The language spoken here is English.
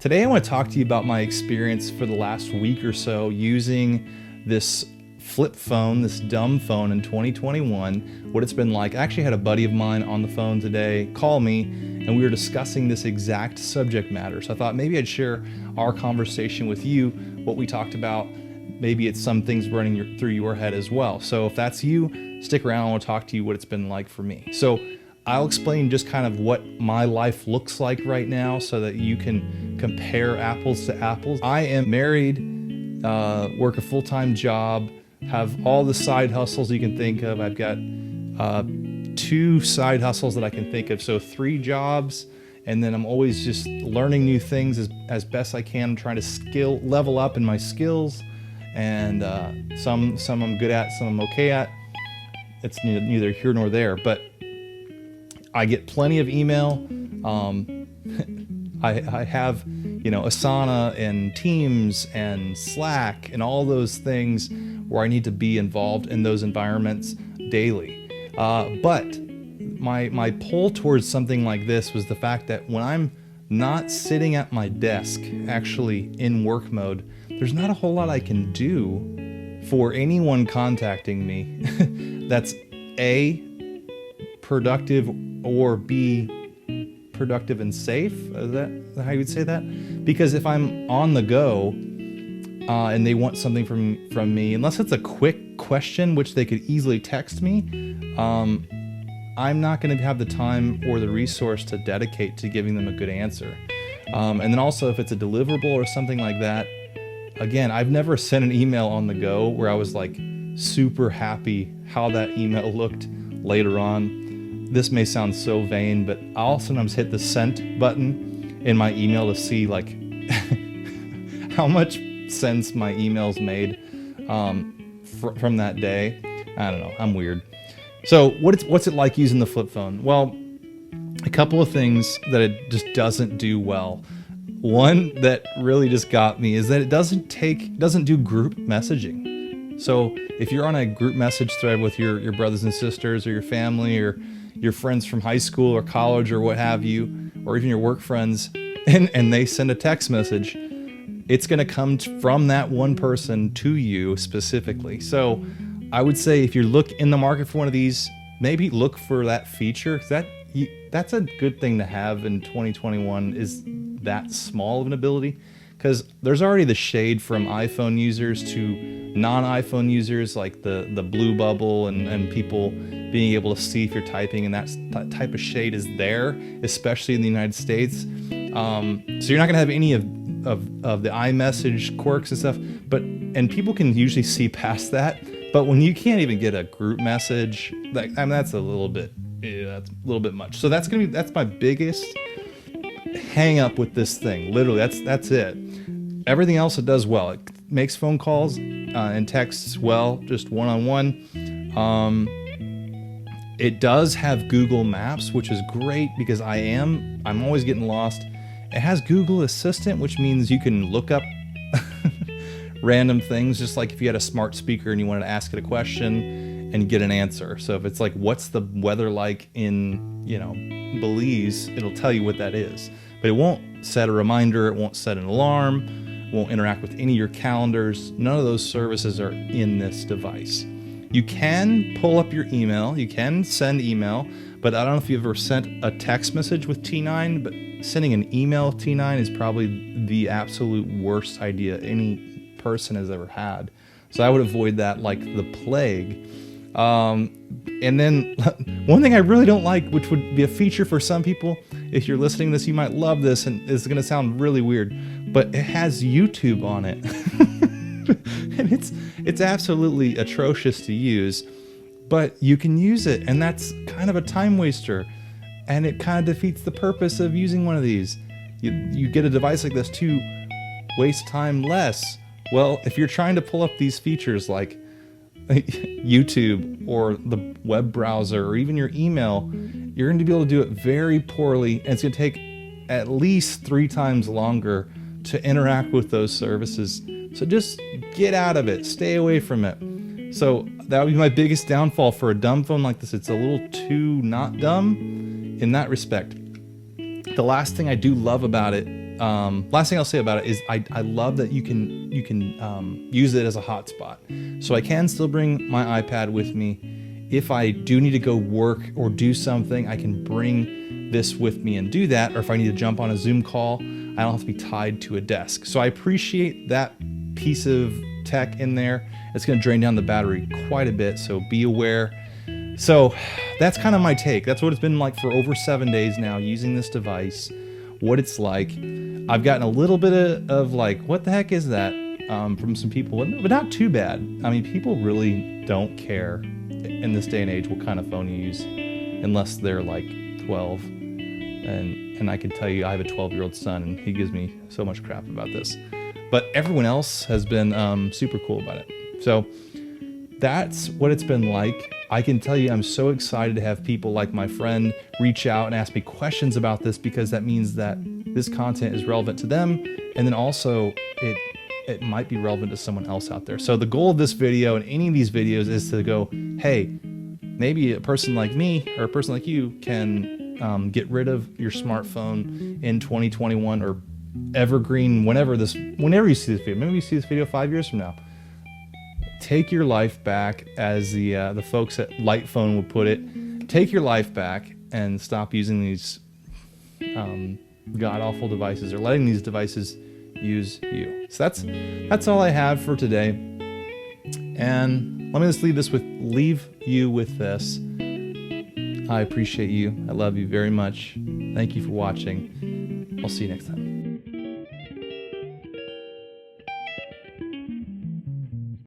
Today I want to talk to you about my experience for the last week or so using this flip phone, this dumb phone in 2021, what it's been like. I actually had a buddy of mine on the phone today call me, and we were discussing this exact subject matter. So I thought maybe I'd share our conversation with you, what we talked about. Maybe it's some things running through your head as well. So if that's you, stick around. I want to talk to you what it's been like for me. So I'll explain just kind of what my life looks like right now so that you can compare apples to apples. I am married, work a full-time job, have all the side hustles you can think of. I've got 2 side hustles that I can think of, so 3 jobs, and then I'm always just learning new things as best I can. I'm trying to level up in my skills, and some I'm good at, some I'm okay at. It's neither here nor there, but I get plenty of email. I have, Asana and Teams and Slack and all those things where I need to be involved in those environments daily. But my pull towards something like this was the fact that when I'm not sitting at my desk, actually in work mode, there's not a whole lot I can do for anyone contacting me that's A, productive, or B, productive and safe. Is that how you would say that? Because if I'm on the go and they want something from me, unless it's a quick question, which they could easily text me, I'm not going to have the time or the resource to dedicate to giving them a good answer. And then also if it's a deliverable or something like that, again, I've never sent an email on the go where I was like super happy how that email looked later on. This may sound so vain, but I'll sometimes hit the sent button in my email to see like how much sense my emails made from that day. I don't know. I'm weird. So what's it like using the flip phone? Well, a couple of things that it just doesn't do well. One that really just got me is that it doesn't do group messaging. So if you're on a group message thread with your brothers and sisters or your family or your friends from high school or college or what have you, or even your work friends, and they send a text message, it's going to come from that one person to you specifically. So I would say if you look in the market for one of these, maybe look for that feature. That's a good thing to have in 2021, is that small of an ability, because there's already the shade from iPhone users to non-iPhone users, like the blue bubble and people being able to see if you're typing, and that type of shade is there, especially in the United States. So you're not gonna have any of the iMessage quirks and stuff, and people can usually see past that. But when you can't even get a group message, that's a little bit much. So that's my biggest hang up with this thing. Literally, that's it. Everything else it does well. It makes phone calls and texts well, just one-on-one. It does have Google Maps, which is great because I'm always getting lost. It has Google Assistant, which means you can look up random things, just like if you had a smart speaker and you wanted to ask it a question and get an answer. So if it's like, what's the weather like in, Belize, it'll tell you what that is. But it won't set a reminder, it won't set an alarm, won't interact with any of your calendars. None of those services are in this device. You can pull up your email, you can send email, but I don't know if you've ever sent a text message with T9, but sending an email with T9 is probably the absolute worst idea any person has ever had. So I would avoid that like the plague. And then one thing I really don't like, which would be a feature for some people, if you're listening to this, you might love this, and it's going to sound really weird, but it has YouTube on it. And it's absolutely atrocious to use, but you can use it, and that's kind of a time waster, and it kind of defeats the purpose of using one of these. You get a device like this to waste time less. Well, if you're trying to pull up these features like YouTube or the web browser or even your email, you're going to be able to do it very poorly, and it's going to take at least 3 times longer to interact with those services. So just get out of it, stay away from it. So that would be my biggest downfall for a dumb phone like this. It's a little too not dumb in that respect. The last thing I do love about it last thing I'll say about it is I love that you can use it as a hotspot. So I can still bring my iPad with me. If I do need to go work or do something, I can bring this with me and do that. Or if I need to jump on a Zoom call, I don't have to be tied to a desk. So I appreciate that piece of tech in there. It's going to drain down the battery quite a bit, so be aware. So that's kind of my take. That's what it's been like for over 7 days now using this device, what it's like. I've gotten a little bit of like, what the heck is that, from some people, but not too bad. I mean, people really don't care in this day and age what kind of phone you use, unless they're like 12. And I can tell you, I have a 12-year-old son, and he gives me so much crap about this. But everyone else has been super cool about it. So that's what it's been like. I can tell you I'm so excited to have people like my friend reach out and ask me questions about this, because that means that this content is relevant to them, and then also it might be relevant to someone else out there. So the goal of this video and any of these videos is to go, hey, maybe a person like me or a person like you can get rid of your smartphone in 2021 or evergreen, whenever you see this video. Maybe you see this video 5 years from now. Take your life back, as the folks at Lightphone would put it. Take your life back and stop using these god-awful devices, or letting these devices use you. So that's all I have for today. And let me just leave you with this. I appreciate you. I love you very much. Thank you for watching. I'll see you next time.